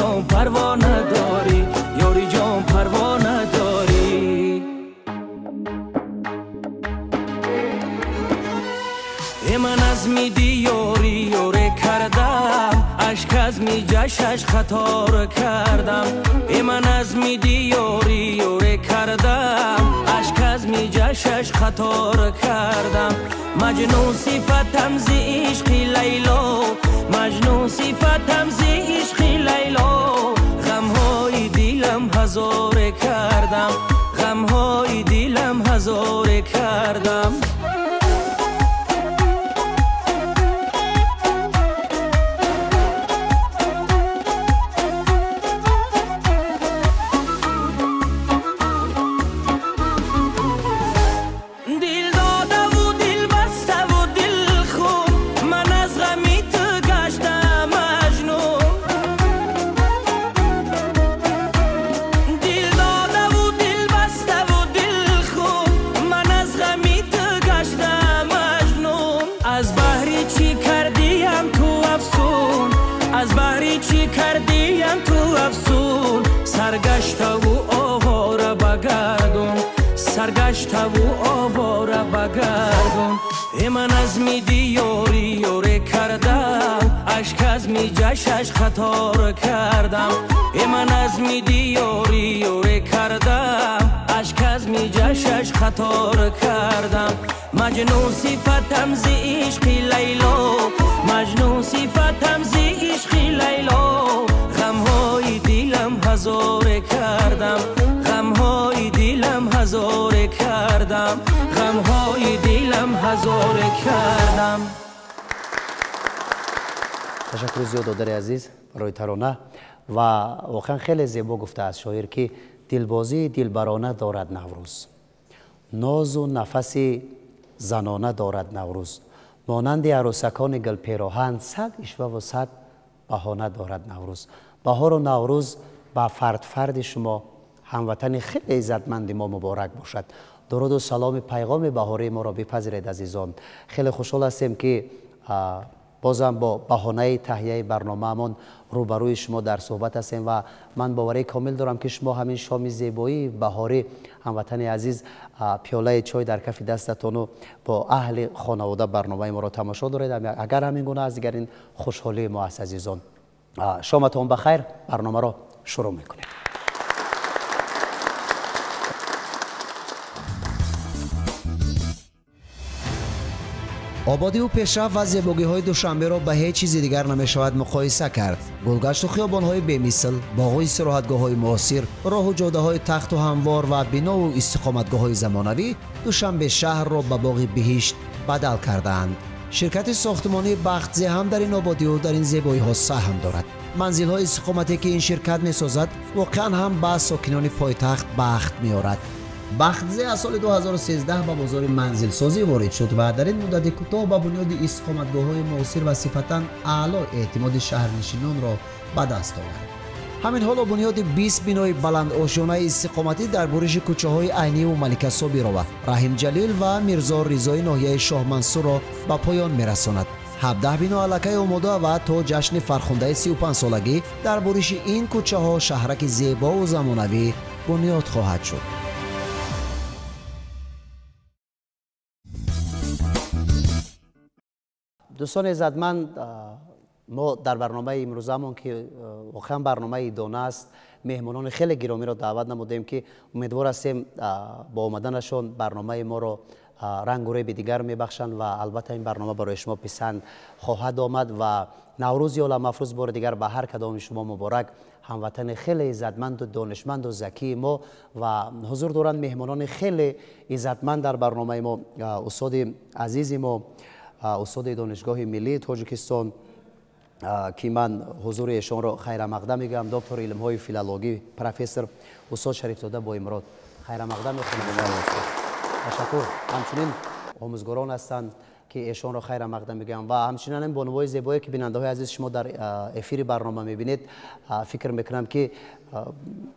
جان پروا نداری یاری جان پروا نداری من از میدی یاری یوره کردم اشک از می جشش خطا کردم من از میدی یاری یوره کردم اشک از می جشش خطا کردم مجنون صفتم زی عشقی لیلا مجنون صفتم زی عشقی لیلا غمهای دیلم هزار کردم غمهای دیلم هزار کردم سرگشته و آواره بگردون من از میدی یاری یوره کردم اشک از می جشش خطا کردم من از میدی یاری یوره کردم اشک از می جشش خطا کردم مجنون صفتم زی عشقی لیلا مجنون صفتم زی عشقی لیلا غمهای دیلم هزار کردم غمهای دیلم هزار کردم غمهای دیلم هزار کردم. تشکر زیاد دادر عزیز برای ترانه و واقعا خیلی زیبا گفته است شاعر که دلبازی دلبرانه دارد نوروز ناز و نفس زنانه دارد نوروز مانند عروسکان گل پیراهن صد اشوه و صد بهانه دارد نوروز بهار و نوروز با فرد شما هموطن خیلی عزتمند ما مبارک باشد. درود و سلام پیغام بهاری ما را بپذیرید عزیزان. خیلی خوشحال هستیم که بازم با بهانه تهیه برنامه‌مان روبروی شما در صحبت هستیم و من باوری کامل دارم که شما همین شام زیبایی بهاری هموطن عزیز پیاله چای در کف دستتون و با اهل خانواده برنامه ما را تماشا دارید. اگر همین گونه از دیگرین خوشحالی ما است عزیزان. شامتون بخیر. برنامه را شروع میکنیم. آبادی و پیشرفت و زیبایی‌های دوشنبه را به هیچ چیز دیگر نمی‌شود مقایسه کرد. گلگشت و خیابان‌های بی‌مثل، باغ و استراحتگاه‌های معاصر، راه و جاده‌های تخت و هموار و بنا و استقامتگاه‌های زمانوی دوشنبه شهر را به باغ بهشت بدل کردند. شرکت ساختمانی بختزه هم در این آبادی و در این زیبایی‌ها سهم دارد. منزل‌های استقامتی که این شرکت می‌سازد واقعاً هم به ساکنان پایتخت بخت می‌آورد. بختزه از سال 2013 به بازار منزل سازی وارد شد و در این مدت کوتاه به بنیاد استقامتگاه‌های معاصر و صفتاً اعلی اعتماد شهرنشینان را به دست آورد. همین حال بنیاد 20 بنای بلند آشیانه استقامتی در برش کوچه‌های عینی و ملکه صابرова، رحیم جلیل و میرزا رضایی ناحیه شاه منصور را به پایان می‌رساند. 17 بنا علاقه آماده و تا جشن فرخنده 35 سالگی در برش این کوچه‌ها شهرک زیبا و زمانوی بنیاد خواهد شد. دوستان عزتمند، ما در برنامه امروزمون که واقعا برنامه دانه است مهمانان خیلی گرامی را دعوت نمودیم که امیدوار هستیم با آمدنشان برنامه ما را رنگ و روی دیگر میبخشند و البته این برنامه برای شما پسند خواهد آمد و نوروز یا مفروض بار دیگر به هر کدام شما مبارک. هموطن خیلی عزتمند و دانشمند و ذکی ما و حضور دارند مهمانان خیلی عزتمند در برنامه ما. استاد عزیز ما استاد دانشگاه ملی تاجیکستان که من حضور ایشان را خیر مقدم میگم، دکتر علم های فیلولوژی پروفسور استاد شریف زاده با امراد خیر مقدم میخوام. تشکر. همچنین آموزگاران هستند که ایشان را خیر مقدم میگم و همچنین این بانوای زیبایی که بیننده های عزیز شما در افیر برنامه میبینید. فکر میکنم که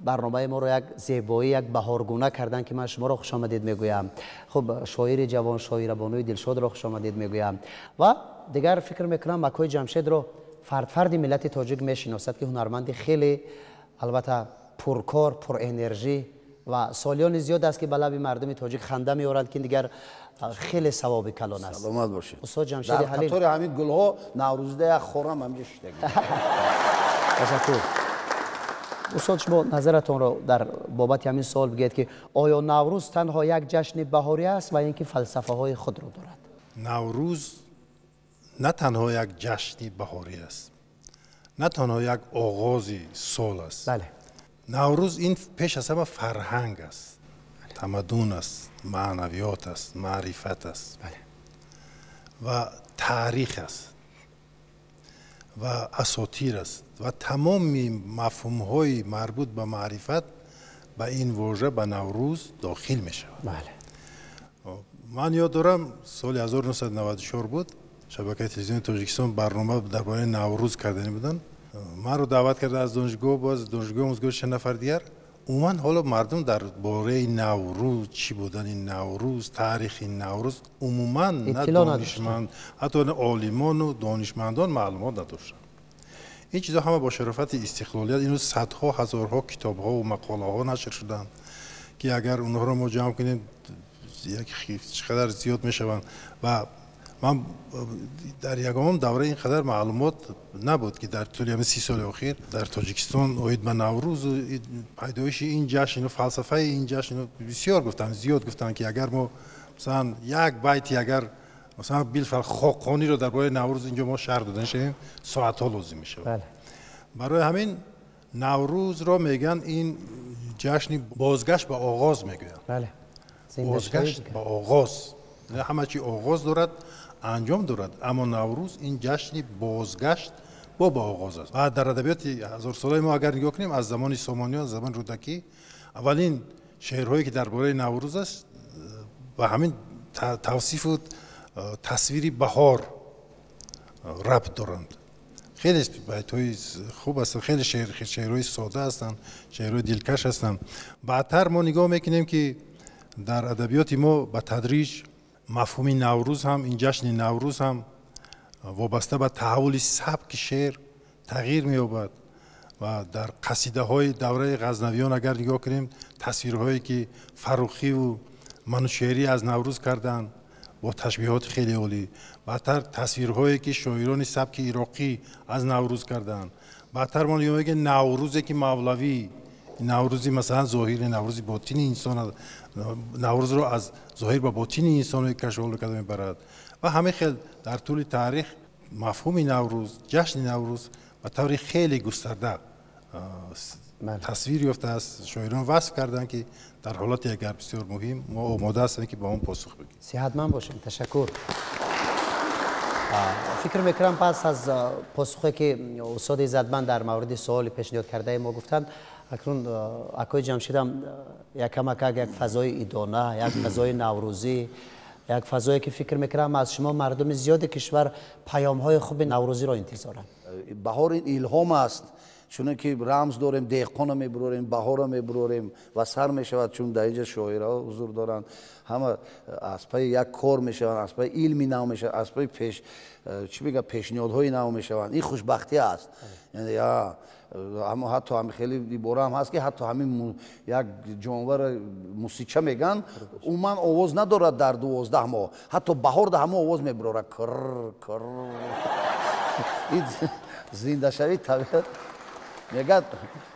برنامه ما را یک زیبایی یک بهارگونه کردن که من شما را خوش آمدید میگویم. خب شاعر جوان، شاعر بانوی دلشاد را خوش آمدید میگویم و دیگر فکر میکنم مکای جمشید را فرد ملت تاجیک میشناسد که هنرمند خیلی البته پرکار، پر انرژی و سالیان زیاد است که به لب مردم تاجیک خنده میآورد که دیگر خیلی ثواب کلان است. سلامت باشید. استاد جمشید در حلیم قطار همین گلها نوروزده یک خورم همینجا شده. تشکر. استاد شما نظرتون را در بابت همین سوال بگید که آیا نوروز تنها یک جشن بهاری است و اینکه فلسفه های خود را دارد؟ نوروز نه تنها یک جشن بهاری است، نه تنها یک آغاز سال است. بله. نوروز این پیش از همه فرهنگ است، تمدن است، معنویات است، معرفت است. بله. و تاریخ است و اساطیر است و تمام مفهوم‌های مربوط به معرفت به این واژه به نوروز داخل می شود. بله. من یاد دارم سال 1994 بود، شبکه تلویزیون تاجیکستان برنامه درباره نوروز کردنی بودن. من رو دعوت کرده از دانشگاه، باز دانشگاه موزگار 6 نفر دیگر. عموما حالا مردم درباره نوروز چی بودن، این نوروز، تاریخ این نوروز عموما نه دانشمند، حتی نه عالمان و دانشمندان معلومات نداشتن. این چیزا همه با شرافت استقلالیت، اینو صدها هزارها کتاب ها و مقاله ها نشر شدن که اگر اونها رو ما جمع کنیم یک چقدر زیاد میشوند. و من در یکم دوره اینقدر معلومات نبود که در طول همین 30 سال اخیر در تاجیکستان اوید به نوروز و پیدایش این جشن و فلسفه این جشن بسیار گفتن، زیاد گفتن که اگر ما مثلا یک بیتی اگر مثلا بالفعل خاقانی رو درباره نوروز اینجا ما شرح دادن شیم ساعت‌ها لازم میشه. بله. برای همین نوروز را میگن این جشن بازگشت به آغاز میگوین. بله. بازگشت به آغاز، نه همه چی آغاز دارد، انجام دارد، اما نوروز این جشن بازگشت با آغاز است. و در ادبیات هزار ساله ما اگر نگاه کنیم از زمان سامانیان، زمان رودکی، اولین شعرهایی که درباره نوروز است و همین توصیف و تصویری بهار ربط دارند. خیلی بیت‌های خوب هستند، خیلی شعرهای ساده هستند، شعرهای دلکش هستند. بعدتر ما نگاه میکنیم که در ادبیات ما به تدریج مفهوم نوروز هم، این جشن نوروز هم وابسته به تحول سبک شعر تغییر می‌یابد و در قصیده های دوره غزنویان اگر نگاه کنیم تصویرهایی که فروخی و منوچهری از نوروز کردند با تشبیهات خیلی عالی، بعدتر تصویرهایی که شاعران سبک عراقی از نوروز کردند، بعدتر ما نگاه می‌کنیم نوروزی که مولوی، نوروزی مثلا ظاهر، نوروزی باطنی انسان، نوروز رو از ظاهر به باطنی انسان کشف کرده میبرد و همه خیلی در طول تاریخ مفهوم نوروز، جشن نوروز و طور خیلی گسترده تصویر یافته است. شاعران وصف کردن که در حالت اگر بسیار مهم ما آماده هستیم که با اون پاسخ بدیم. صحتمند باشین. تشکر. فکر میکنم پس از پاسخی که استاد عزتمند در مورد سوال پیشنهاد کرده ما گفتند، اکنون اکای جمشید هم یک فضای ایدانه، یک فضای نوروزی، یک فضایی که فکر میکنم از شما مردم زیاد کشور پیام های خوب نوروزی را انتظارند. بهار این الهام است، چون که رمز داریم، دهقان میبروریم، بهار میبروریم و سر میشود، چون در اینجا شاعرها حضور دارند، همه از پای یک کار میشوند، از پای علمی نو میشوند، از پای پیشنهادهای نو میشوند. این خوشبختی است. یعنی اما حتی همین خیلی باره هم هست که حتی همین یک جانور موسیقی میگن عموما آواز ندارد در 12 ماه، حتی بهار در همه آواز میبراره کر کر. این زنده شوی طبیعت میگد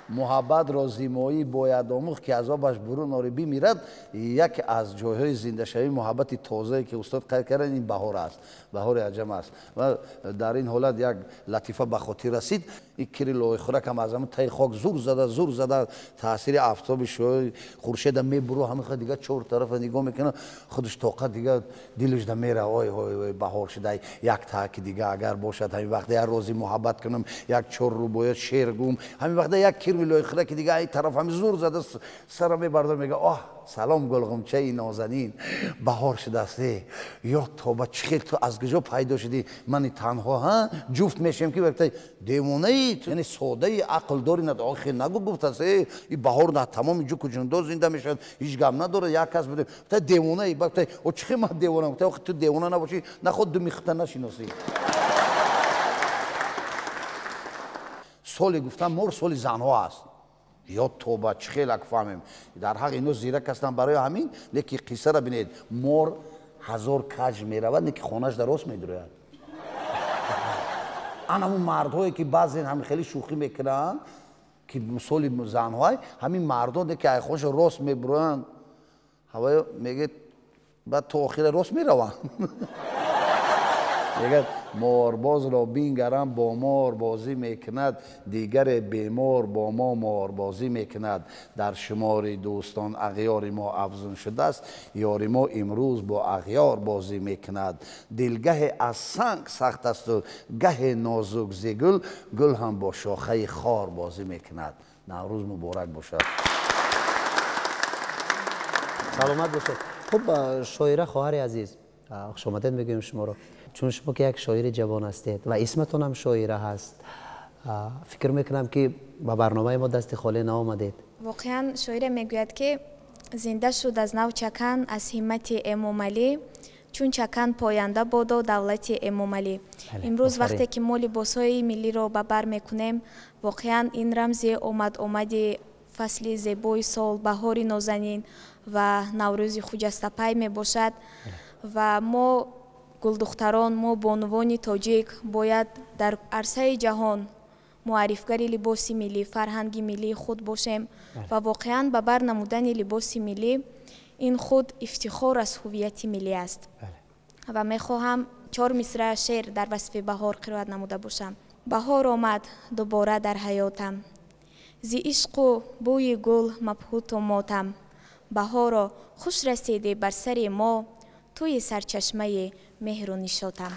محبت را زیمایی باید آموخت که عذابش برون آری میرد. یکی از جایهای زنده شوی محبت تازه که استاد قید کردن این بهار است، بهار عجم است. و در این حالت یک لطیفه به خاطر رسید، این کری لای خورک هم از همون تای خاک زور زده تاثیر آفتاب شوی خورشید میبرو، همه خود دیگه چهار طرف نگاه میکنه، خودش طاقت دیگه دلش ده میره. وای بهار شده، یک تاک دیگه اگر باشد، همین وقت هر روزی محبت کنم، یک چهار رو باید شعر گوم، همین وقت یک کری لای خورک دیگه این طرف همین زور زده سر میبرده میگه سلام گلغمچه نازنین، بهار شده است. یا توبه چخیل تو از کجا پیدا شدی؟ من تنها جفت میشم که وقتی دیوانه ای، یعنی ساده عقل داری ند آخه نگو گفت است این بهار نه تمام جو کجنده زنده میشد، هیچ غم نداره، یک کس بده تا دیوانه ای. وقتی او چخه من دیوانه تو دیوانه نباشی، نه خود دو میخته نشناسی. соли гуфтам мор соли занҳо аст. ё тоба чӣ хелак фаҳмем. дар ҳақ ино зирак ҳастанд барои ҳамин леки қиссаро бинед. мор 1000 каҷ меравад леки хонаш дарост медурояд. анамун мардҳое ки баъзен ҳамин хеле шӯхӣ мекунанд ки соли занҳоай ҳамин мардон леки айхонашо рост мебуроянд ҳаваё мегӯяд баъд то охира рост мераванд. мегӯяд морбозро бингарам бо мор бозӣ мекунад дигаре бемор бо мо морбозӣ мекунад дар шумори дӯстонағёри мо афзун шудааст ёри мо имрӯз боағёр бозӣ мекунад дилгаҳе аз санг сахт асту гаҳе нозук зи гул гул ҳам бо шохаи хор бозӣ мекунад. наврӯз муборак бошад. саломат бошед. хуб шоира хоҳари азиз хушомадед мегӯем шуморо. чун шумо ки як шоири ҷавон ҳастед ва исматон ҳам шоира ҳаст фикр мекунам ки ба барномаи мо дасти холе наомадед. воқеан шоире мегӯяд ки зинда шуд аз нав чакан аз ҳиммати эмомалӣ чун чакан поянда бодо давлати эмомалӣ. имрӯз вақте ки мо либосҳои миллиро ба бар мекунем воқеан ин рамзи омади фасли зебои сол баҳори нозанин ва наврӯзи хуҷастапай мебошад ва мо гулдухтарон мо бонувони тоҷик бояд дар арсаи ҷаҳон муаррифгари либоси миллӣ фарҳанги миллии худ бошем ва воқеан ба бар намудани либоси миллӣ ин худ ифтихор аз ҳувияти миллӣ аст. ва мехоҳам 4 мисра шеър дар васфи баҳор қироат намуда бошам. баҳор омад дубора дар ҳаётам зи ишқу бӯи гул мабҳуту мотам баҳоро хуш расиди бар сари мо توی سرچشمه مهر و نشاطم.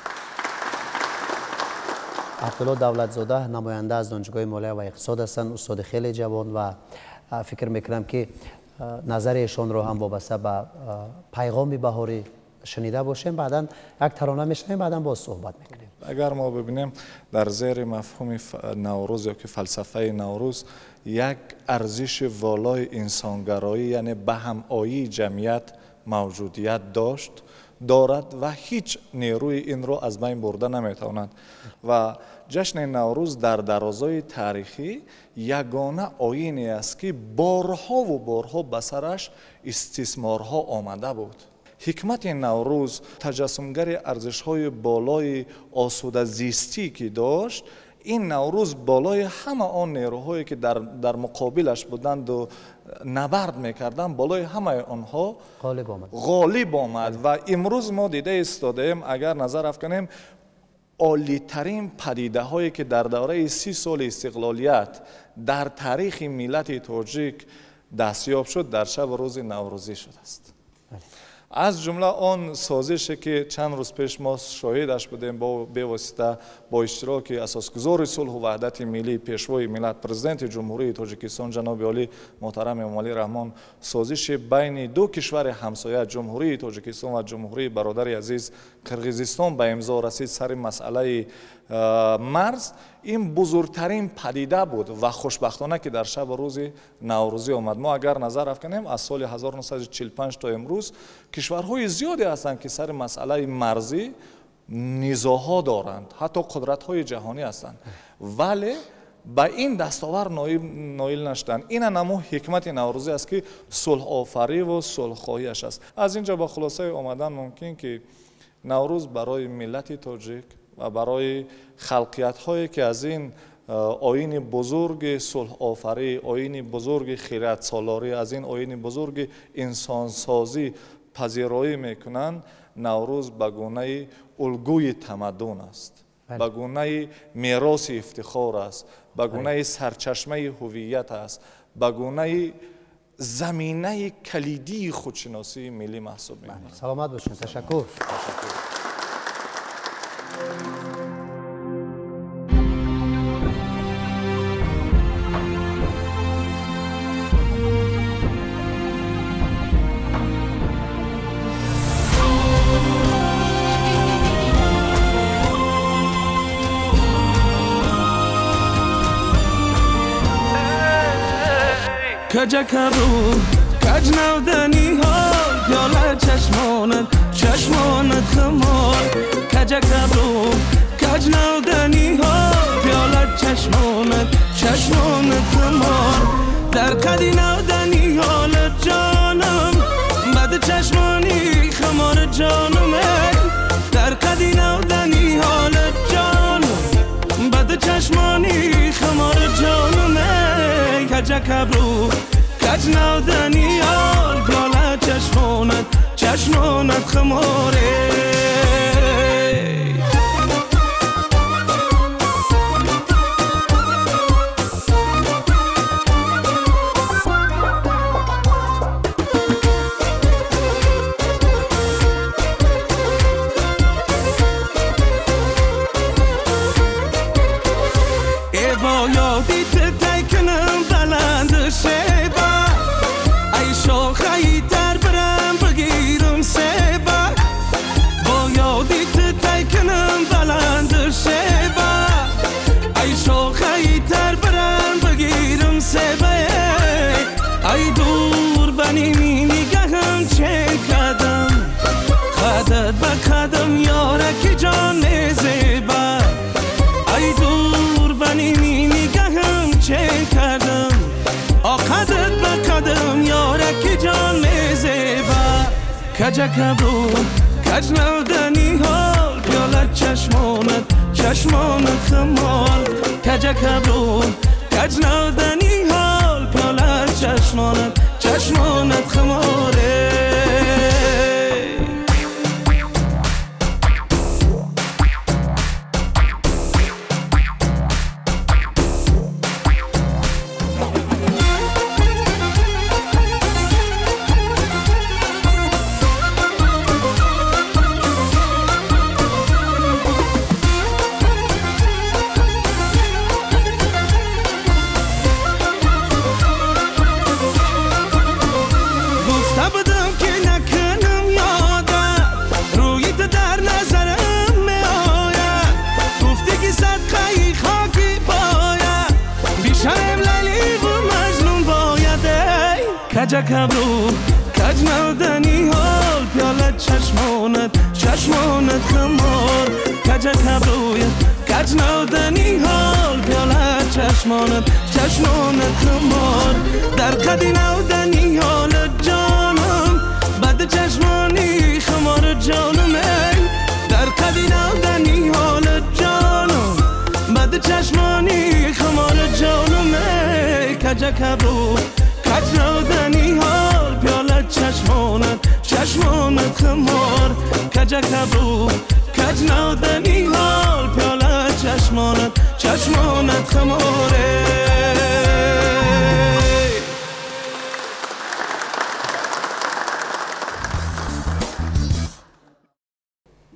عبدالله دولتزاده نماینده از دانشگاه مالیه و اقتصاد هستند. استاد خیلی جوان و فکر میکنم که نظر ایشان رو هم وابسته به پیغام بهاری شنیده باشیم. بعدا یک ترانه میشنویم بعدا باز صحبت میکنیم. اگر ما ببینیم در زیر مفهوم نوروز یا که فلسفه نوروز یک ارزش والای انسانگرایی یعنی به همایی جمعیت موجودیت دارد و هیچ نیروی این رو از بین برده نمیتواند و جشن نوروز در درازای تاریخی یگانه آیینی است که بارها و بارها به سرش استثمارها آمده بود. حکمت نوروز تجسمگر ارزش‌های بالای آسوده زیستی که داشت این نوروز بالای همه آن نیروهایی که در مقابلش بودند و نبرد میکردند بالای همه آنها غالب آمد و امروز ما دیده ایستادیم اگر نظر افکنیم عالی ترین پدیده هایی که در دوره 30 سال استقلالیت در تاریخ ملت تاجیک دستیاب شد در شب روز نوروزی شده است. از جمله آن سازشی که چند روز پیش ما شاهدش بودیم به واسطه با اشتراک اساسگزار صلح و وحدت ملی پیشوای ملت پرزیدنت جمهوری تاجیکستان جناب عالی محترم امامعلی رحمان سازش بین دو کشور همسایه جمهوری تاجیکستان و جمهوری برادر عزیز قرقیزستان به امضا رسید سر مسئله مرز. این بزرگترین پدیده بود و خوشبختانه که در شب روز نوروزی آمد. ما اگر نظر افکنیم از سال 1945 تا امروز کشورهای زیادی هستند که سر مسئله مرزی نزاعها دارند، حتی قدرت‌های جهانی هستند، ولی با این دستاورد نایل نشدند. این نمو حکمت نوروزی است که صلح آفری و صلح خواهیش است. از اینجا با خلاصه آمدن ممکن که نوروز برای ملت تاجیک و برای خلقیت هایی که از این آیین بزرگ صلح آفری، آیین بزرگ خیرات سالاری، از این آیین بزرگ انسان سازی پذیرایی میکنند، نوروز به گونه الگوی تمدن است، به گونه میراث افتخار است، به گونه سرچشمه هویت است، به گونه زمینه کلیدی خودشناسی ملی محسوب می‌کنند. سلامت باشین. تشکر. کجکرو کج نودنی ها یالا چشمانت خمار کجکرو کج نودنی ها یالا چشمانت چشمان خمار در قدی نودنی حال جانم بد چشمانی خمار جانم در قدی نودنی حال جانم بد چشمانی خمار جانم کجا کبرو کج نودنی حال پیاله چشمانت خماره با یادیت تکنم بلند شبا ای شاخهی در برم بگیرم سبا با یادیت تکنم بلند شبا ای شاخهی در برم بگیرم سبا ای دور بنیمی نگهم چند قدم قدر به قدم یارک جان زیبا ای دور بنیمی نگهم چه کردم قدر به قدم یارک جان زیبا کجا کبرو کج نودنی حال پیاله چشمانت خمار کجا کبرو کج نودنی حال پیاله چشمانت خماره کجا کبرو کج نودنی حال پیاله چشمانت خمار کجا کبرو کج نودنی حال پیاله چشمانت خمار در قدی نودنی حال جانم بد چشمانی خمار جانم در قدی نودنی حال جانم بد چشمانی خمار جانم کجا کبرو کج نودنی حال پیاله چشمانت خمار کجا کبرو کج نودنی حال پیاله چشمانت خماره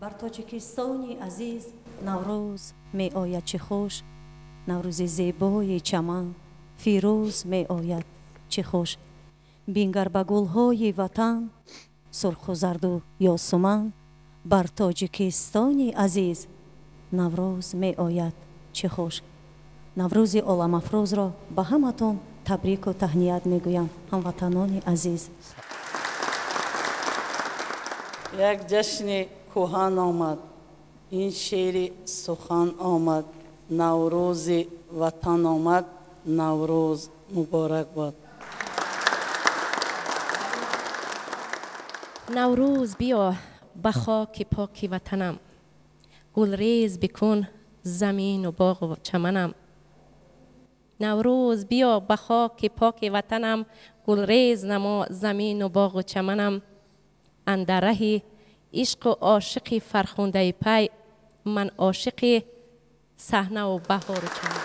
بر تاجیکستانی عزیز نوروز می آید چه خوش نوروز زیبای چمن فیروز می آید چه خوش بینگر به گلهای وطن سرخ و زرد و یاسمن بر تاجیکستانی عزیز نوروز می آید چه خوش نوروز عالم افروز را به همتون تبریک و تهنیت می گویم هموطنان عزیز یک جشن کهن آمد این شعر سخن آمد نوروز وطن آمد نوروز مبارک باد نوروز بیا به خاک پاک وطنم گلریز بکن زمین و باغ و چمنم نوروز بیا به خاک پاک وطنم گلریز نما زمین و باغ و چمنم اندر ره عشق و عاشق فرخنده پی من عاشق صحنه و بهار و چمن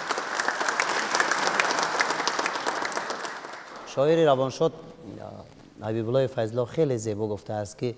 شاعر روانشاد حبیب الله فیض‌الله خیلی زیبا گفته است که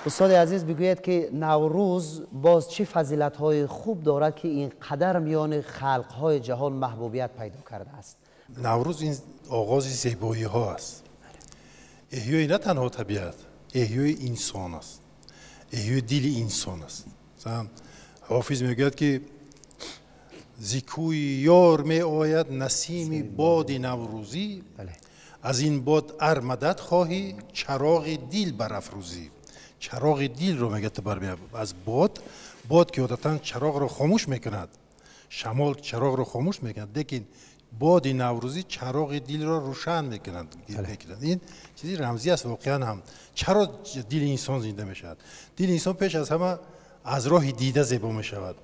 استاد عزیز بگوید که نوروز باز چه فضیلت‌های خوب دارد که اینقدر میان خلق‌های جهان محبوبیت پیدا کرده است؟ نوروز این آغاز زیبایی ها است. احیای نه تنها طبیعت، احیای انسان است، احیای دل انسان است. مثلا حافظ میگوید که زیکوی یار می آید نسیم باد نوروزی، از این باد ار مدد خواهی چراغ دل برافروزی. چراغ دل رو میگه تبر از باد که عادتا چراغ رو خاموش میکند، شمال چراغ رو خاموش میکند، لیکن باد نوروزی چراغ دل را روشن میکند. این چیزی رمزی است واقعا. هم چرا دل انسان زنده میشود؟ دل انسان پیش از همه از راه دیده زیبا میشود،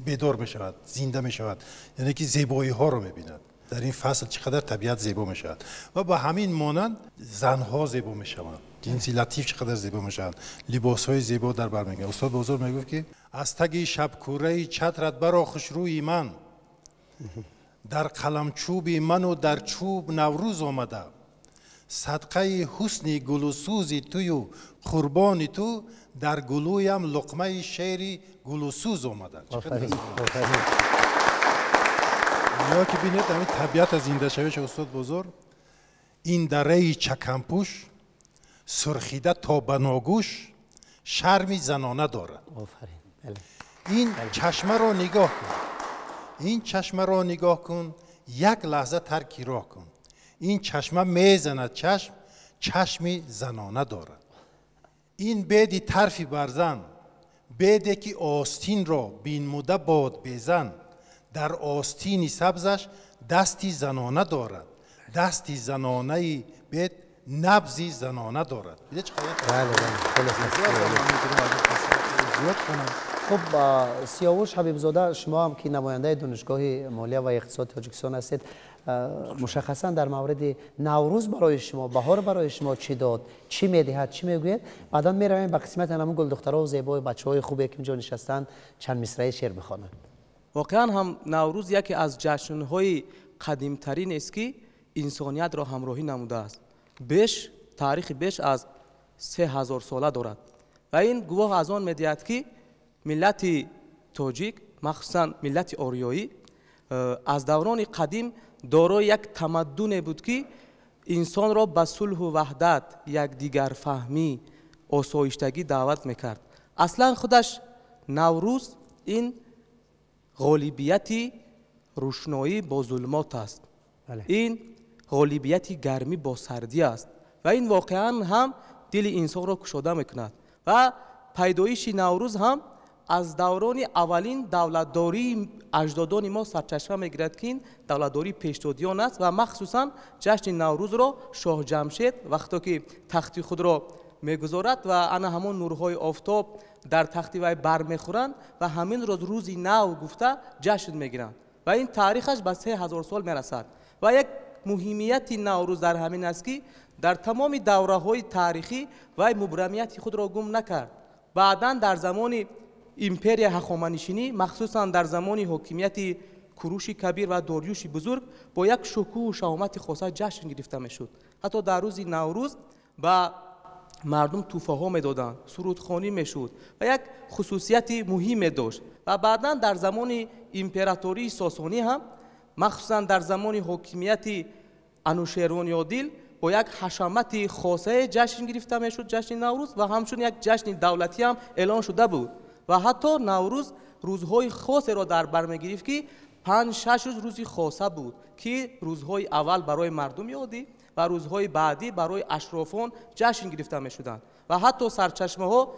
بیدار میشود، زنده میشود، یعنی که زیبایی ها رو میبیند. در این فصل چقدر طبیعت زیبا میشود و با همین مانند زنها زیبا میشوند، جنسی لطیف چقدر زیبا میشوند، لباس های زیبا در بر میگیرند. استاد بزرگ میگفت که از تگ شب کوره چترت برا خوشروی من، در قلم چوب من و در چوب نوروز آمده، صدقه حسن گل و سوزی توی و قربان تو، در گلویم لقمه شعری گل و سوز آمده. یا که بینید همین طبیعت از زنده شویش استاد بزرگ، این دره چکمپوش سرخیده تا بناگوش شرمی زنانه دارد. این چشمه را نگاه کن، این چشمه را نگاه کن، یک لحظه ترکی راه کن. این چشمه میزند چشمی زنانه دارد. این بیدی طرفی برزن، بیدی که آستین را بین مده باد بیزن، در آستین سبزش دستی زنانه دارد، دستی زنانه بید نبزی زنانه دارد. خب سیاوش حبیب زاده، شما هم که نماینده دانشگاه مالیه و اقتصاد تاجیکستان هستید، مشخصا در مورد نوروز برای شما، بهار برای شما چی داد، چی میدهد، چی میگوید؟ بعدا میرویم به قسمت همون گل دخترها و زیبای بچهای خوبی که اینجا نشستن چند مصرعی شعر بخوانند. واقعا هم نوروز یکی از جشن‌های قدیمترین است که انسانیت را همراهی نموده است. تاریخ بیش از 3000 ساله دارد و این گواه از آن می‌دهد که ملت تاجیک، مخصوصا ملت آریایی، از دوران قدیم دارای یک تمدن بود که انسان را به صلح و وحدت، یک دیگر فهمی، آسایشتگی دعوت میکرد. اصلا خودش نوروز این غالبیت روشنایی با ظلمات است. این غالبیت گرمی با سردی است و این واقعا هم دل انسان را کشاده میکند و پیدایش نوروز هم از دوران اولین دولتداری اجدادان ما سرچشمه میگیرد که این دولتداری پیشدادیان است و مخصوصا جشن نوروز را شاه جمشید وقتی که تختی خود را میگذارد و انا همون نورهای آفتاب در تختی وی بر میخورند و همین روزی نو گفته جشن میگیرند و این تاریخش به 3000 سال میرسد و یک مهمیت نوروز در همین است که در تمام دوره های تاریخی وی مبرمیت خود را گم نکرد. بعدا در زمان امپری هخامنشی، مخصوصا در زمان حکومت کوروش کبیر و داریوش بزرگ، با یک شکوه و شهامت خاصه جشن گرفته میشد. حتی در روز نوروز با مردم توفه میدادند، سرودخوانی میشد و یک خصوصیت مهم داشت. و بعدا در زمان امپراتوری ساسانی هم، مخصوصا در زمان حکومت انوشیروانیادیل، با یک حشمت خاصه جشن گرفته میشد، جشن نوروز، و همچون یک جشن دولتی هم اعلان شده بود و حتی نوروز روزهای خاصی را در بر میگرفت که 5-6 روزی خاصه بود که روزهای اول برای مردم عادی و روزهای بعدی برای اشرافان جشن گرفته میشدند و حتی سرچشمه ها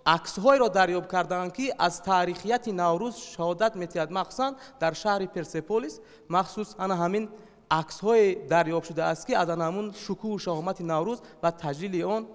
عکس‌های را دریافت کردند که از تاریخیت نوروز شهادت می‌دهد. مخصوصا در شهر پرسپولیس مخصوصا همین عکس‌های دریافت شده است که از همون شکوه و شهامت نوروز و تجلیل آن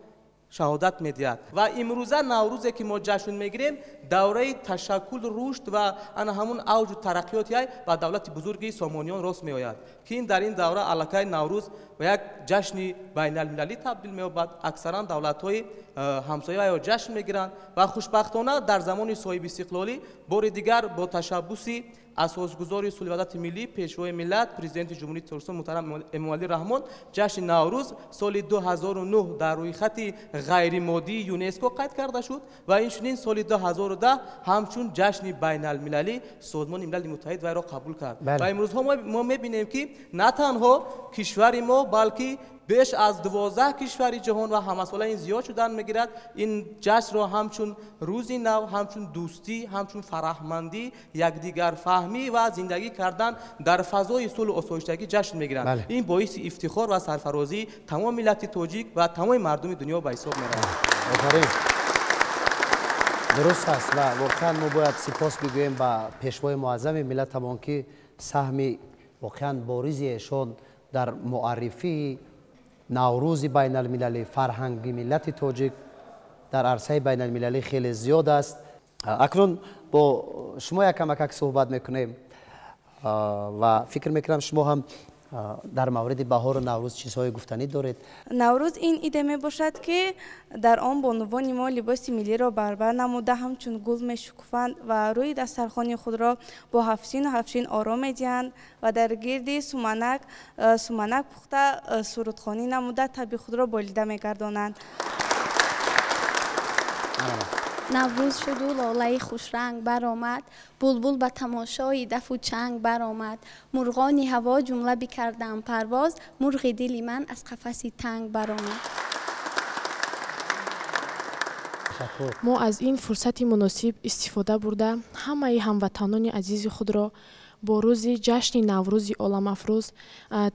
شهادت می‌دهد. و امروزه نوروزی که ما جشن میگیریم دوره تشکل رشد و همون اوج و ترقیاتی و دولت بزرگی سامانیان راست میآید که این در این دوره علاقه نوروز و یک جشن بین المللی تبدیل می‌یابد. اکثرا دولت‌های همسایه یا جشن میگیرند و خوشبختانه در زمان صاحب استقلالی بار دیگر با تشبث اساسگذار صلح وحدت ملی، پیشوای ملت، پرزیدنت جمهوری ترکستان محترم امامعلی رحمان جشن نوروز سال 2009 در روی خط غیر مادی یونسکو قید کرده شد و اینچنین سال 2010 همچون جشن بین المللی سازمان ملل متحد وی را قبول کرد. و امروز ما میبینیم که نه تنها کشور ما بلکه بیش از 12 کشور جهان و همسالین زیاد شدن میگیرد این جشن را همچون روزی نو، همچون دوستی، همچون فرهمندی، یکدیگر فهمی و زندگی کردن در فضای صلح و آسایشتگی جشن میگیرند. این باعث افتخار و سرفرازی تمام ملت تاجیک و تمام مردم دنیا به حساب میرود. درست است و واقعا ما باید سپاس بگوییم به پیشوای معظم ملت همان که سهم واقعا بارزی ایشان در معرفی نوروز بین المللی فرهنگ ملت تاجیک در عرصه بین المللی خیلی زیاد است. اکنون با شما یکم صحبت میکنیم و فکر میکنم شما هم در مورد بهار و نوروز چیزهای گفتنی دارید. نوروز این ایده می باشد که در آن بانوان ما لباس ملی را بربر نموده همچون گل می شکفند و روی دسترخوان خود را با هفشین آرام می دهند و در گرد سومنک پخته سرودخوانی نموده طبع خود را بالیده می گردانند. نوروز شد و لاله خوش رنگ برآمد، بلبل به تماشای دف و چنگ برآمد، مرغان هوا جمله بکردند پرواز، مرغ دل من از قفسی تنگ برآمد. ما از این فرصت مناسب استفاده برده همه هموطنان عزیز خود را با روز جشن نوروز عالم افروز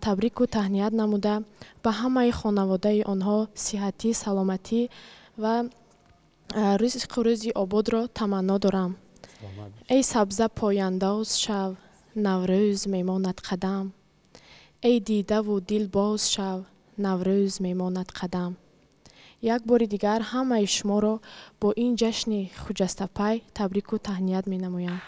تبریک و تهنیت نموده به همه خانواده آنها صحتی، سلامتی و رزق و روزی آباد را تمنا دارم. ای سبزه پایانداز شو، نوروز میماند قدم. ای دیده و دل باز شو، نوروز میماند قدم. یک بار دیگر همه شما را با این جشن خجسته پی تبریک و تهنیت می نمایم.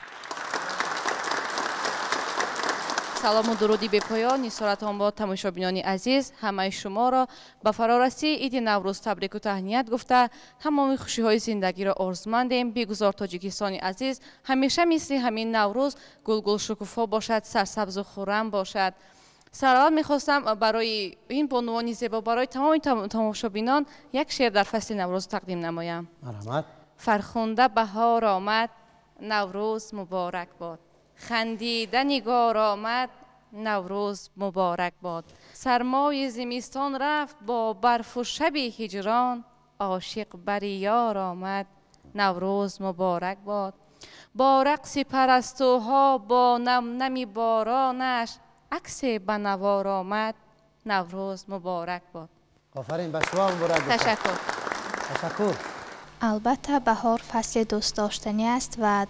سلام و درودی به پایان اسارتان با تماشابینان عزیز همه شما را به فرارسی عید نوروز تبریک و تهنیت گفته تمام خوشی های زندگی را آرزومندیم. بیگذار تاجیکستان عزیز همیشه مثل همین نوروز گل شکوفا باشد، سرسبز و خرم باشد. سرال میخواستم برای این بانوان زیبا برای تمام تماشابینان یک شعر در فصل نوروز تقدیم نمایم. فرخنده بهار آمد، نوروز مبارک باد. خندیده نگار آمد، نوروز مبارک باد. سرمای زمستان رفت با برف و شب هجران، عاشق بر یار آمد، نوروز مبارک باد. با رقص پرستوها با نم نمی بارانش، عکس بنوار آمد، نوروز مبارک باد. آفرین، به شما مبارک باد. تشکر. البته بهار فصل دوست داشتنی است و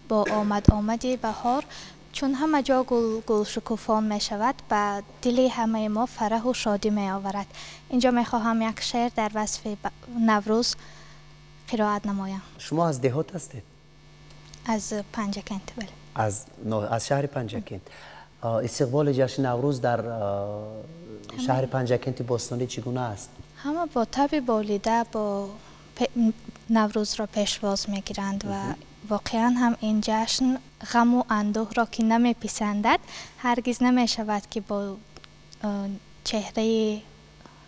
با آمد بهار چون همه جا گل شکوفان می شود به دل همه ما فرح و شادی می آورد. اینجا می خواهم یک شعر در وصف نوروز قرائت نمایم. شما از دهات هستید؟ از پنجکند. بله. از شهر پنجکند. استقبال جشن نوروز در شهر پنجکند باستانی چگونه است؟ همه با طبع بالیده با نوروز را پیشواز می گیرند و واقعا هم این جشن غم و اندوه را که نمی پسندد هرگز نمی شود که با چهره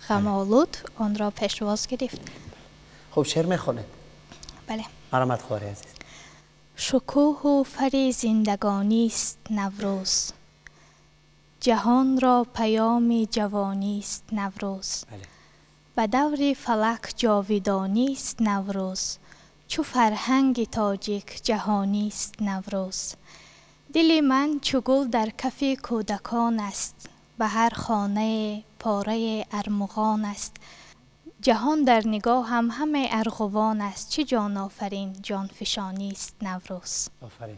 غم آلود آن را پیشواز گرفت. خب شعر می خوانید؟ بله. مرحمت خواری عزیز. شکوه و فر زندگانی است نوروز، جهان را پیام جوانی است نوروز. بله. به دور فلک جاویدانی است نوروز، چو فرهنگ تاجیک جهانی است نوروز. دل من چو گل در کف کودکان است، به هر خانه پاره ارمغان است. جهان در نگاه همه ارغوان است، چه جان آفرین جان فشانی است نوروز. آفرین.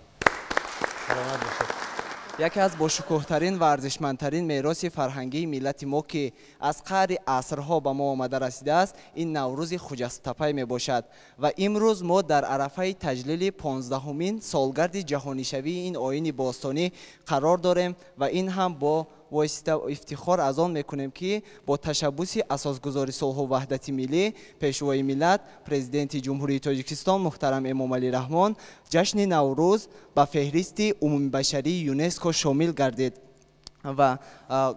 یکی از باشکوهترین و ارزشمندترین میراث فرهنگی ملت ما که از قعر عصرها به ما آمده رسیده است این نوروز خجسته می باشد و امروز ما در عرفه تجلیل 15مین سالگرد جهانی شوی این آیین باستانی قرار داریم و این هم با واسطه افتخار از آن میکنیم که با تشبث اساسگذار صلح و وحدت ملی پیشوای ملت پرزیدنت جمهوری تاجیکستان محترم امامعلی رحمان جشن نوروز به فهرست عمومی بشری یونسکو شامل گردید و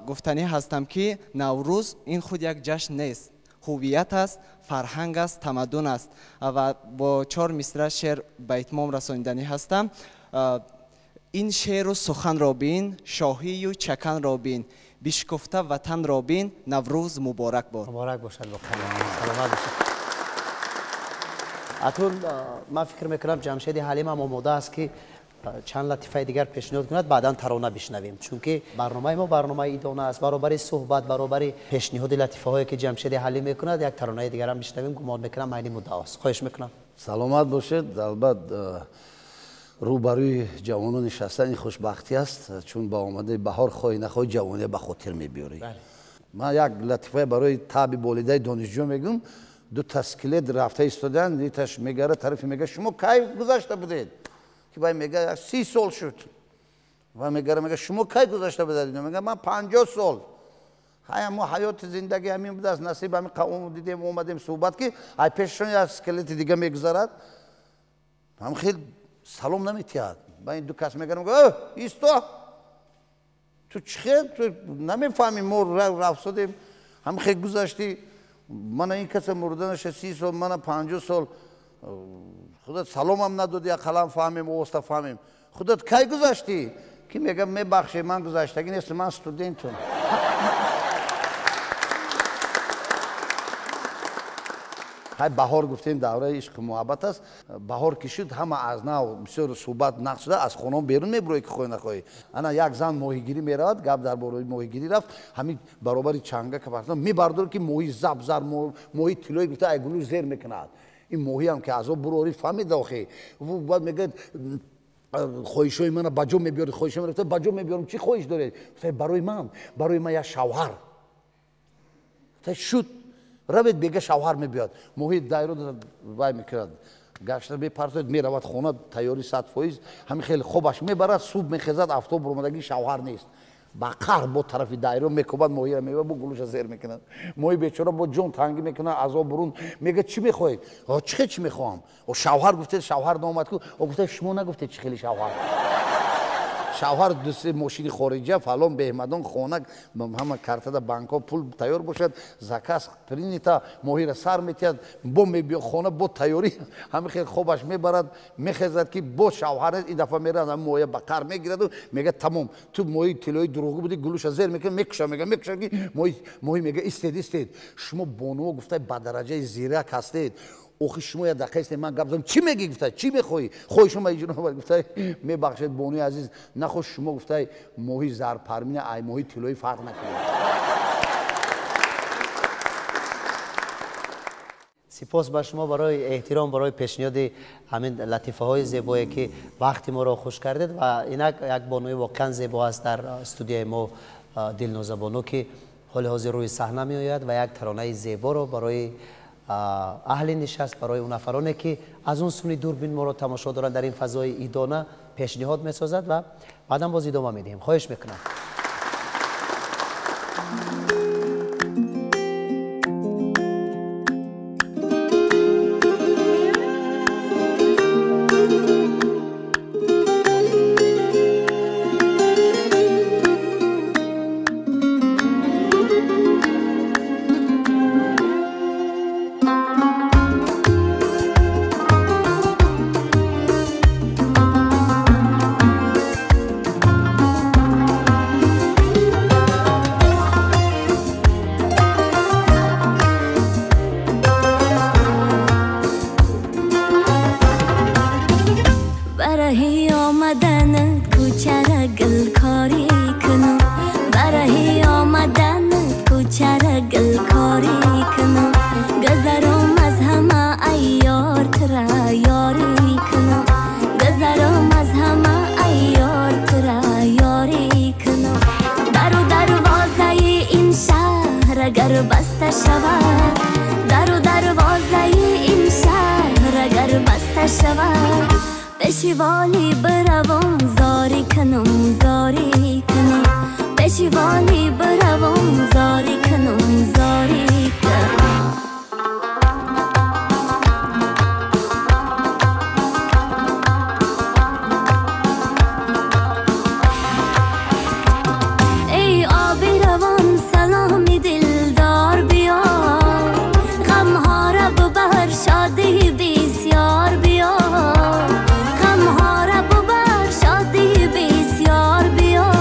گفتنی هستم که نوروز این خود یک جشن نیست، هویت است، فرهنگ است، تمدن است. و با 4 مصرع شعر به اتمام رساندنی هستم. این شعر و سخن را بین، شاهی و چکن را بین، بیشکفته وطن را بین، نوروز مبارک باد. مبارک باشد، سلامت باشد. اتون من فکر میکنم جمشید حلیم هم آماده است که چند لطیفه دیگر پیشنهاد کند، بعدا ترانه بشنویم، چون که برنامه ما برنامه ایدانه است. برابر صحبت، برابر پیشنهاد لطیفه هایی که جمشید حلیم میکند، یک ترانه دیگر هم بشنویم. گمان میکنم عین مدعا است. خواهش میکنم. سلامت باشید. البته روبروی جوانان نشستن خوشبختی است، چون با آمده بهار خواهی نخواهی جوانی به خاطر میبیاری. من یک لطیفه برای طبیب والده دانشجو میگم. 2 تسکیلت رفته ایستادن، نیتش میگره، طرفی میگه شما کی گذشته بودید؟ که باید میگه 30 سال شد. و میگه شما کی گذشته بودید؟ میگه من 50 سال. ما حیات زندگی همین بود، از نصیب همین قوم دیدیم اومدیم صحبت که ای پیششون یک اسکلت دیگه میگذرد. هم خیلی سلام نمیتیاد. با این 2 کس میگم ایستا تو چه تو نمیفهمی ما رفت شدیم هم خیلی گذشتی. من این کس مردنش 30 سال، من 50 سال. خودت سلام هم ندادی، قلم فهمیم و وسط فهمیم. خودت کی گذشتی؟ که میگم میبخشی من گذشتگی نیست، من استودنتم. های بهار گفتیم دوره عشق محبت است. بهار که شد همه از نو بسیار صحبت نقش شده، از خانه بیرون میبروی که خواهی نخواهی. انا یک زن ماهیگیری میرود، گپ در باره ماهیگیری رفت، همین برابر چنگه که پرسیدم میبردار که ماهی زب زر ماهی طلایی گفته ای گلوش زیر میکند. این ماهی هم که از آب بروری فهمید آخه و بعد میگه خواهشای من بجا میبیاری، خواهشای من بجا میبیارم. چی خواهش دارید؟ برای من یک شوهر. شد روید بگه شوهر میبیاد. ماهی دایره وای میکرد، گشته میپرسید میرود خونه، تیاری 100%. همین خیلی خوبش میبرد، صبح میخیزد افتاب برآمدگی شوهر نیست. با قهر با طرف دایره میکوبد، ماهی را میبرد با گلوش زیر میکند. ماهی بیچاره با جون تنگی میکنه، از آب برون میگه چی میخواهید؟ چی میخوام؟ و شوهر گفته شوهر نامد کو، و گفته شما نگفته چی خیلی شوهر. شوهر دوست ماشین خارجی فلان بهمدان خانک همه کارت در بانک ها پول تیار باشد، زکات پرینیتا ماهی را سر میتید، با میبیا خانه با تیاری همه خیلی خوبش میبرد، میخزد که با شوهر این دفعه میرد هم ماهی بقر میگیرد و میگه تمام تو ماهی طلایی دروغی بودی، گلوش زیر میکنه، میکشه که ماهی میگه استید شما بانو گفته با درجه زیرک هستید. اوخی شما یه دقیقه است من گفتم چی میگی؟ گفته چی میخوای؟ خوی شما ایجونا گفته میبخشید بانوی عزیز نخوش شما گفته ماهی زر پرمینه ای ماهی طلایی فرق نکنه. سپاس به شما برای احترام، برای پیشنهاد همین لطیفه های زیبایی که وقتی ما را خوش کردید و اینک یک بانوی واقعا زیبا است در استودیوی ما دلنوز بانو که حال حاضر روی صحنه می آید و یک ترانه زیبا را برای اهل نشست، برای اون نفرانی که از اون سوی دوربین ما رو تماشا دارن در این فضای ایدانه پیشنهاد میسازد و بعدم باز ادامه میدیم. خواهش میکنم. پشیوالی بروم زاری کنم پشیوالی بروم زاری کنم زاری کنم ای آبی روان سلامی دلدار بیا غمها را ببر شادی بسیار بیا غمها را ببر شادی بسیار بیا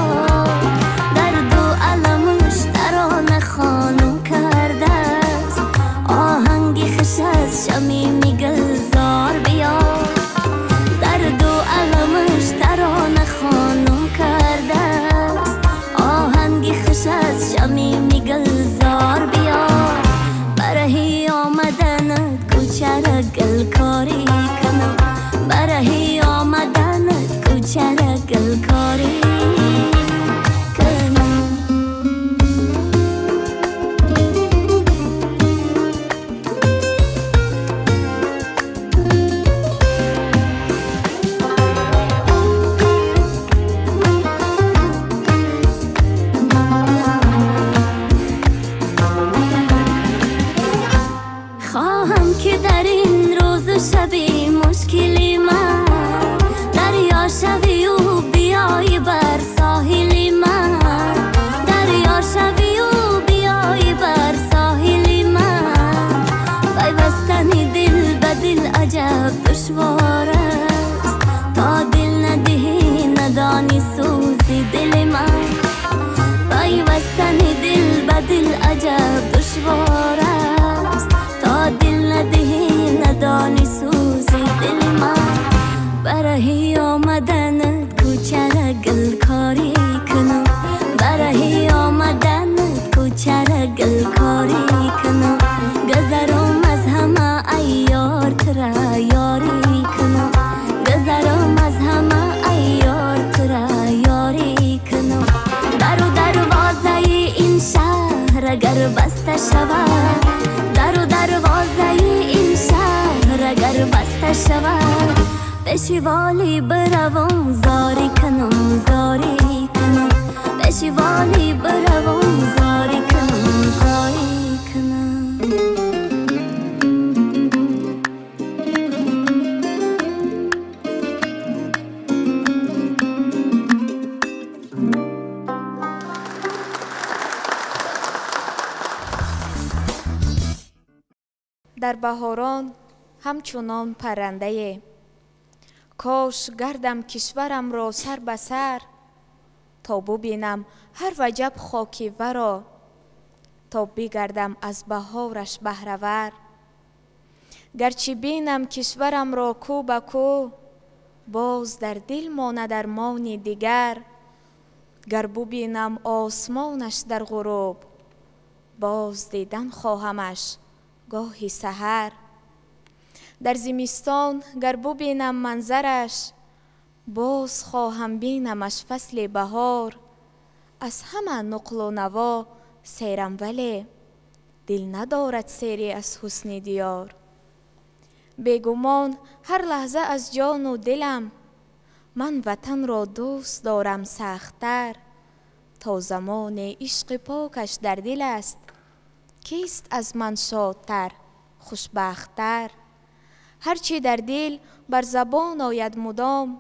درد و علمش ترانه خانم کرده است آهنگی خوش از شمیمی گلزار بیا درد و علمش ترانه خانم کرده است آهنگی خوش از شمیمی گلزار بیا برهی آمدنت کوچه را گلکاری کنم برهی آمدنت کوچه را گلکاری کنم خواهم که در این روز و شبی مشکلی من دریا شوی و بیای بر ساحلی من دریا شوی و بیای بر ساحلی من پیوستن دل به دل عجب دشوار است تا دل ندهی ندانی سوزی دل من پیوستن دل به دل عجب دشوار است تا دل ندهی ندانی سوزی دل من برهی آمدنت کوچه را گلکاری کنم برهی آمدنت کوچه را گلکاری کنم گذرم از همه ایار ترا یاری کنم گذرم از همه ایار ترا یاری کنم در و دروازه این شهر اگر بسته شود در و دروازه این شهر اگر بسته شود پشیوالی بروم زاری کنم زاری کنم پشیوالی بروم زاری کنم زاری کنم در بهاران همچنان پرنده کاش گردم کشورم را سر به سر تا ببینم هر وجب خاکی ورا تا بگردم از بهارش بهره‌ور گرچه بینم کشورم را کو به کو باز در دل ماند ارمانی دیگر گر ببینم آسمانش در غروب باز دیدن خواهمش گاهی سحر در زمستان گر ببینم منظرش باز خواهم بینمش فصل بهار از همه نقل و نوا سیرم ولی دل ندارد سیری از حسن دیار بیگمان هر لحظه از جان و دلم من وطن را دوست دارم سخت‌تر تا زمان عشق پاکش در دل است کیست از من شادتر خوشبخت‌تر هرچی در دل بر زبان آید مدام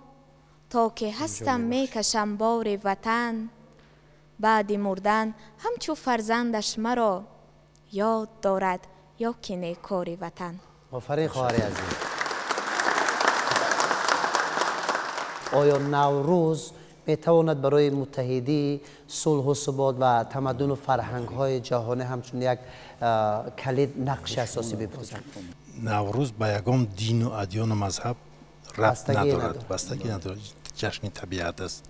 تا که هستم میکشم بار وطن بعد مردن همچو فرزندش مرا یاد دارد یا که نیکار وطن. آفرین خواهر عزیز. آیا نوروز میتواند برای متحدی صلح و ثبات و تمدن و فرهنگ های جهانی همچون یک کلید نقش اساسی ببازد؟ نوروز با یگان دین و ادیان و مذهب ربط ندارد، بستگی ندارد. جشن طبیعت است،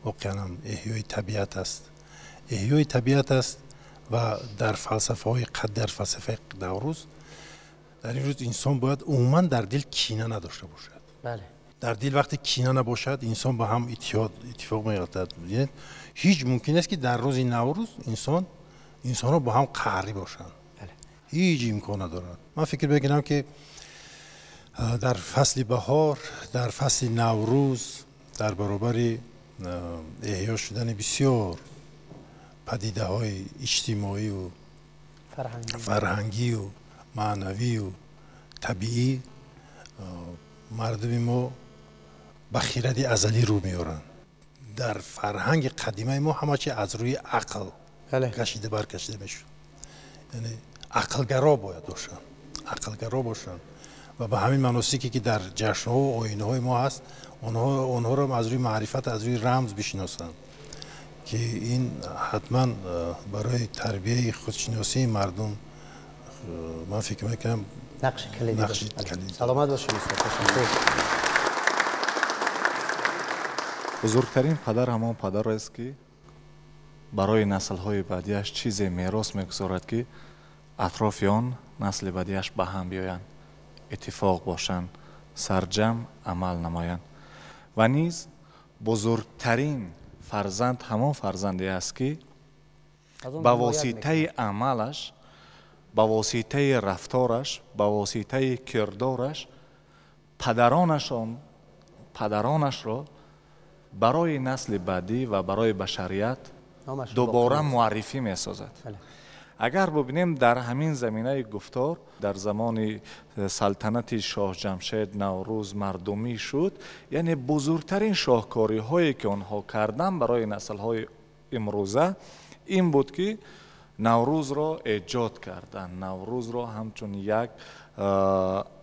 واقعا احیای طبیعت است، احیای طبیعت است. و در فلسفه های در فلسفه نوروز در این روز انسان باید عموما در دل کینه نداشته باشد. بله. در دل وقتی کینه نباشد انسان با هم اتفاق می‌افتد. هیچ ممکن است که در روز نوروز انسان با هم قهری باشند. بله. هیچ امکان ندارد. من فکر بگیرم که در فصل بهار، در فصل نوروز، در برابر احیا شدن بسیار پدیده های اجتماعی و فرهنگی و معنوی و طبیعی مردم ما به خیرت ازلی رو میارن. در فرهنگ قدیمه ما همه چی از روی عقل کشیده برکشیده میشد. یعنی عقلگرا باید باشن، عقلگرا باشن و به همین مناسکی که در جشن ها و آیین های ما هست اونها رو از روی معرفت، از روی رمز بشناسن که این حتما برای تربیه خودشناسی مردم من فکر میکنم نقش کلیدی داشت. سلامت باشید. بزرگترین پدر همان پدر است که برای نسل های بعدیش چیزی میراث میگذارد که اطراف آن نسل بعدیش به هم بیایند، اتفاق باشند، سرجم عمل نمایند. و نیز بزرگترین فرزند همان فرزندی است که با واسطه عملش، با واسطه رفتارش، با واسطه کردارش پدرانش را برای نسل بعدی و برای بشریت دوباره معرفی می سازد. اگر ببینیم در همین زمینه گفتار در زمان سلطنت شاه جمشید نوروز مردمی شد، یعنی بزرگترین شاهکاری هایی که آنها کردن برای نسل های امروزه این بود که نوروز را ایجاد کردن، نوروز را همچون یک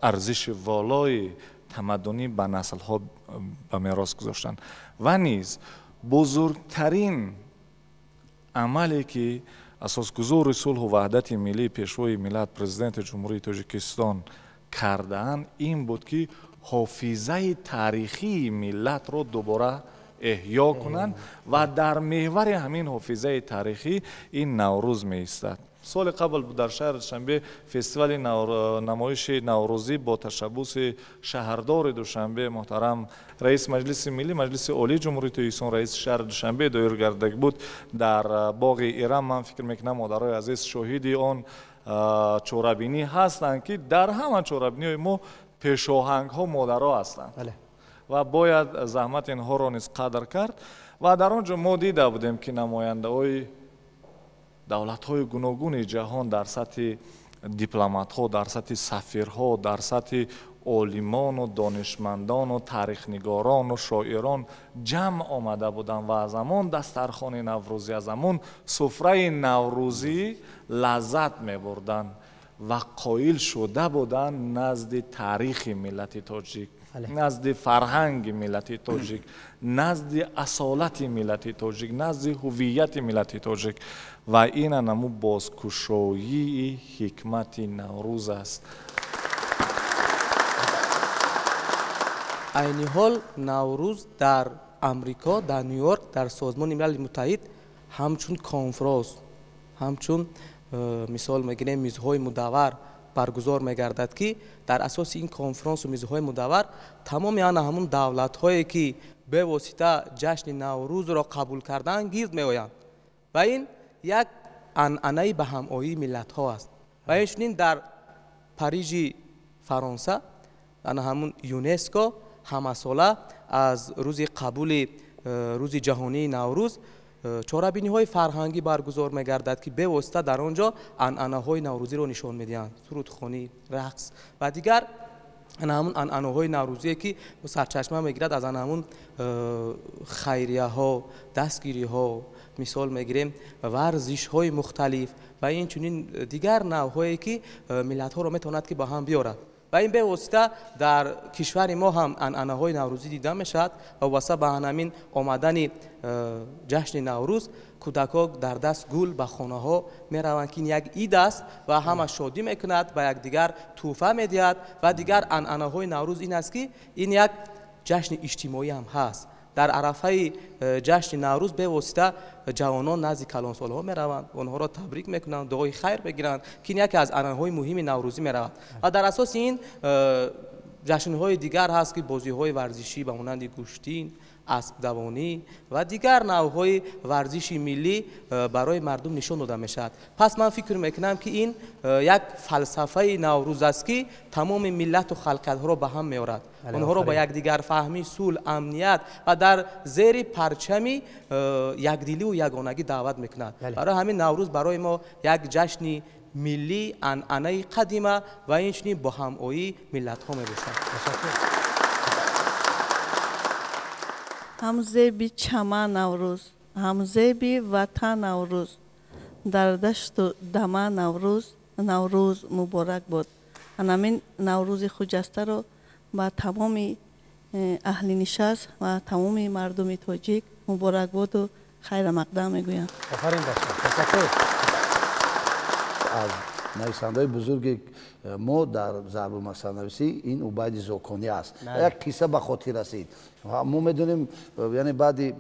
ارزش والای تمدنی به نسل ها به میراث گذاشتن. و نیز بزرگترین عملی که اساسگزار صلح و وحدت ملی پیشوای ملت پرزیدنت جمهوری تاجیکستان کردند این بود که حافظه تاریخی ملت را دوباره احیا کنند و در محور همین حافظه تاریخی این نوروز می ایستد. سال قبل در شهر دوشنبه فستیوال نمایش نوروزی با تشبث شهردار دوشنبه محترم رئیس مجلس ملی مجلس عالی جمهوری تاجیکستان رئیس شهر دوشنبه دایر گردک بود در باغ ایران. من فکر میکنم مادرای عزیز شاهدی آن چورابینی هستند که در همه چورابینی ما پیشاهنگ ها مادرها هستند و باید زحمت اینها را نیز قدر کرد. و در آنجا ما دیده بودیم که نماینده های دولت های گوناگون جهان در سطح دیپلمات ها، در سطح سفیرها، در سطح عالمان و دانشمندان و تاریخنگاران و شاعران جمع آمده بودند و از همان دسترخوان نوروزی، از همان سفره نوروزی لذت می بردند و قائل شده بودند نزد تاریخ ملت تاجیک، نزد فرهنگ ملت تاجیک، نزد اصالت ملت تاجیک، نزد هویت ملت تاجیک. و این نمو بازگشایی حکمت نوروز است. عین حال نوروز در امریکا در نیویورک در سازمان ملل متحد همچون کنفرانس، همچون مثال میگیریم میزهای مدور برگزار میگردد که در اساس این کنفرانس و میزهای مدور تمام همون دولت هایی که به واسطه جشن نوروز را قبول کردن گرد میآیند و این یک عنعنه به همایی ملت ها است. و این در پاریژ فرانسه در همون یونسکو همه ساله از روز قبول روز جهانی نوروز چهاربینی های فرهنگی برگزار میگردد که به واسطه در آنجا عنعنه های نوروزی رو نشان میدهند، سرودخوانی، رقص و دیگر همون عنعنه های نوروزی که سرچشمه میگیرد از همون خیریه ها، دستگیری ها، مثال میگیریم ورزش های مختلف و این چنین دیگر نوع هایی که ملت ها رو میتواند که با هم بیارد و این به واسطه در کشور ما هم عنعنه های نوروزی دیده میشد و واسه به همین آمدن جشن نوروز کودکان در دست گل به خانه ها می روند که یک عید است و همه شادی میکند و یک دیگر تحفه میدهد و دیگر عنعنه های نوروز این است که این یک جشن اجتماعی هم هست. در عرفه جشن نوروز به واسطه جوانان نزد کلانسال‌ها میروند، آنها را تبریک میکنند، دعای خیر بگیرند که این یکی از عنعنه‌های مهم نوروزی میرود. و در اساس این جشن‌های دیگر هست که بازی‌های ورزشی به مانند گوشتین اسب دوانی و دیگر نوعهای ورزش ملی برای مردم نشان داده میشد. پس من فکر میکنم که این یک فلسفه نوروز است که تمام ملت و خلقت ها را به هم میارد، اونها را با یکدیگر فهمی، صلح، امنیت و در زیر پرچم یکدلی و یگانگی دعوت میکند. برای همین نوروز برای ما یک جشن ملی عنعنه قدیمه و اینچنین با همایی ملت ها میباشد. همزیبی چمن نوروز، همزیبی وطن نوروز، در دشت و دمه نوروز مبارک بود. همین نوروز خجسته رو با تمام اهل نشست و تمام مردم تاجیک مبارک بود و خیر مقدم میگویم. آفرین باشید. از نویسنده‌های بزرگ ما در ضرب المثل این عبید زاکانی است. یک کیسه به خاطر رسید. ما میدونیم یعنی بعد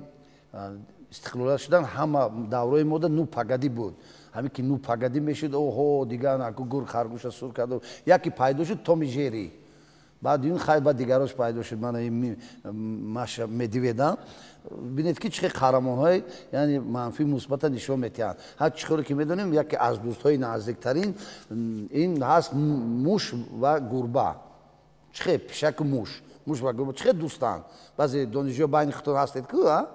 استقلال شدن همه دوره ما نو پگدی بود. همین که نو پگدی میشد اوه دیگه نکو گور خرگوش سور کرد. یکی پیدا شد تومی جری. بعد این خیلی بعد دیگراش پیدا شد. من این ماش میدیدم. ببینید که چه قهرمان‌های یعنی منفی مثبت نشون میدن. هر چیزی که میدونیم یکی از دوست‌های نزدیکترین این هست موش و گربه. چه پیشک موش و گربه چه دوستان. بعضی دانشجو بین خودتون هستید که ها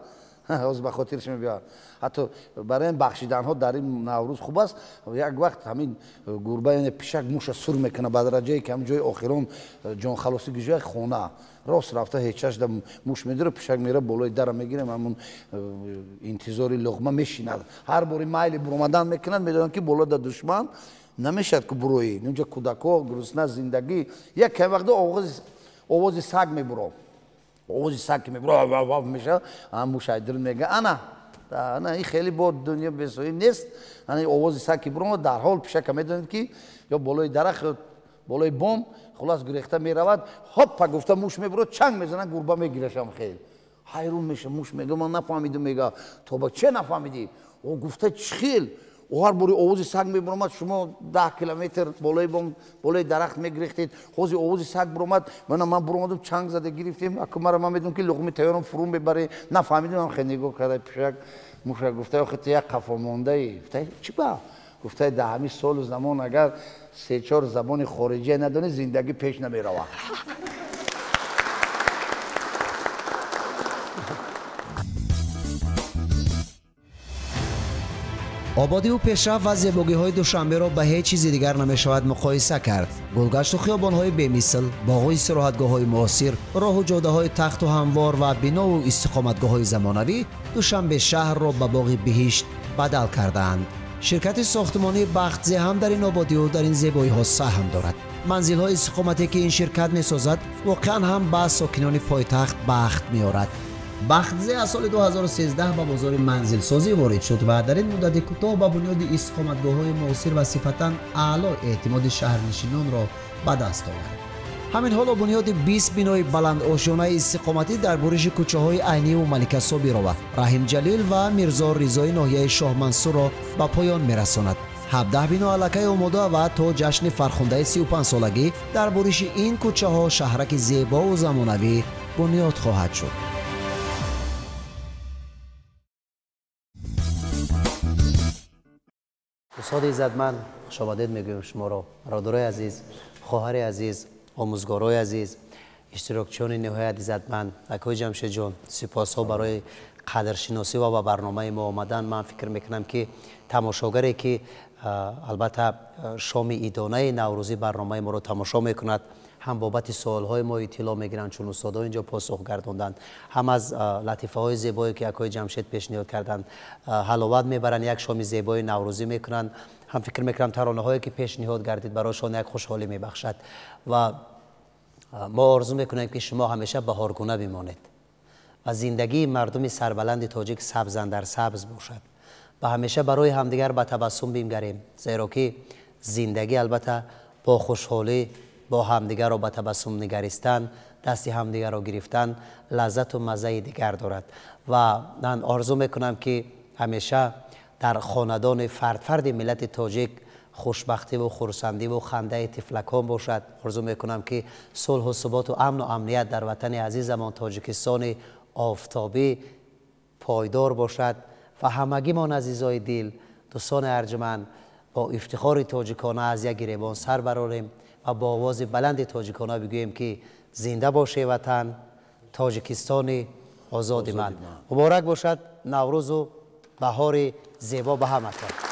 از به خاطرش میاد. حتی برای این بخشیدن ها در این نوروز خوب است. یک وقت همین گربه یعنی پیشک موش سر میکنه به درجه که هم جای آخرون جان خلاصی که جای خونه راست رفته هیچش دم موش میداره پیشک میره بالای در میگیره همون انتظاری لقمه میشیند. هر باری مایل برآمدن میکنند میدونن که بالا در دشمن نمیشد که بروی. اونجا کودکا گرسنه زندگی یک وقت آواز سگ میبره. آوازی سگ که میبره واو میشه هم مشاهده میگه انا این خیلی با دنیا بسوی نیست. انا آوازی سگ که برام در حال پیشه که میدونید که یا بالای درخت بالای بام خلاص گریخته میرود هاپ گفته موش میبره چنگ میزنن گربه میگیرشم خیلی حیرون میشه. موش میگه من نفهمیدم. میگه تو با چه نفهمیدی؟ او گفته چخیل و هر باری آوازی سگ میبرمد شما 10 کیلومتر بالای بام بالای درخت میگریختید خوزی آوازی سگ برآمد من برآمدم چنگ زده گرفتیم اکو مرا من میدونم که لقمه تیارم فرون ببره نفهمیدم. خیلی نگاه کرده پیشک موش گفته آخه تو یک قفا مانده ای. گفته چی با؟ گفته ده همین سال و زمان اگر 3-4 زبان خارجی ندانی زندگی پیش نمیره. آبادی و پیشرفت و زیبایی‌های دوشنبه را به هیچ چیز دیگر نمی‌شود مقایسه کرد. گلگشت و خیابان‌های بی‌مثل، باغ‌های استراحتگاه‌های معاصر، راه و جاده‌های تخت و هموار و بنا و استقامتگاه‌های زمانوی دوشنبه شهر را به باغ بهشت بدل کردند. شرکت ساختمانی بختزی هم در این آبادی و در این زیبایی‌ها سهم دارد. منزل‌های استقامتی که این شرکت می‌سازد واقعاً هم به ساکنان پایتخت بخت می‌آورد. بختزی از سال 2013 به بازار منزل سازی وارد شد و در این مدت کوتاه با بنیاد استقامتگاه‌های معاصر و صفتاً اعلی اعتماد شهرنشینان را به دست آورد. همین حالا بنیاد 20 بنای بلند آشیانه استقامتی در برش کوچه‌های عینی و ملکه صابرова، رحیم جلیل و میرزا رضایی ناحیه شاه منصور را به پایان می‌رساند. 17 بنا علاقه آماده و تا جشن فرخنده 35 سالگی در برش این کوچه‌ها شهرک زیبا و زمانوی بنیاد خواهد شد. استاد عزتمند خوش آمدید میگویم شما را. برادرای عزیز، خواهر عزیز، آموزگارای عزیز، اشتراکچیان نهایت عزتمند، اکای جمشید جان، سپاس‌ها برای قدرشناسی و با برنامه ما آمدن. من فکر میکنم که تماشاگری که البته شام ایدانه نوروزی برنامه ما رو تماشا میکند هم بابت سوال‌های ما اطلاع میگیرند چون استادا اینجا پاسخ گرداندند، هم از لطیفه‌های زیبایی که اکای جمشید پیشنهاد کردند حلاوت میبرند، یک شام زیبای نوروزی میکنند. هم فکر میکنم ترانه‌هایی که پیشنهاد گردید برایشان یک خوشحالی میبخشد و ما آرزو میکنیم که شما همیشه بهارگونه بمانید و زندگی مردم سربلند تاجیک سبز در سبز باشد و همیشه برای همدیگر با تبسم بنگریم، زیرا که زندگی البته با خوشحالی با همدیگر را با تبسم نگریستن، دست همدیگر را گرفتن لذت و مزه دیگر دارد و من آرزو میکنم که همیشه در خاندان فرد ملت تاجیک خوشبختی و خرسندی و خنده طفلکان باشد. آرزو میکنم که صلح و ثبات و امن و امنیت در وطن عزیزمان تاجیکستان آفتابی پایدار باشد و همگی ما عزیزای دل دوستان ارجمند با افتخار تاجیکانه از یک گریبان سر برآریم و با آواز بلند تاجیکانه بگوییم که زنده باشه وطن، تاجیکستان آزاد من. مبارک باشد نوروز و بهار زیبا به همتون.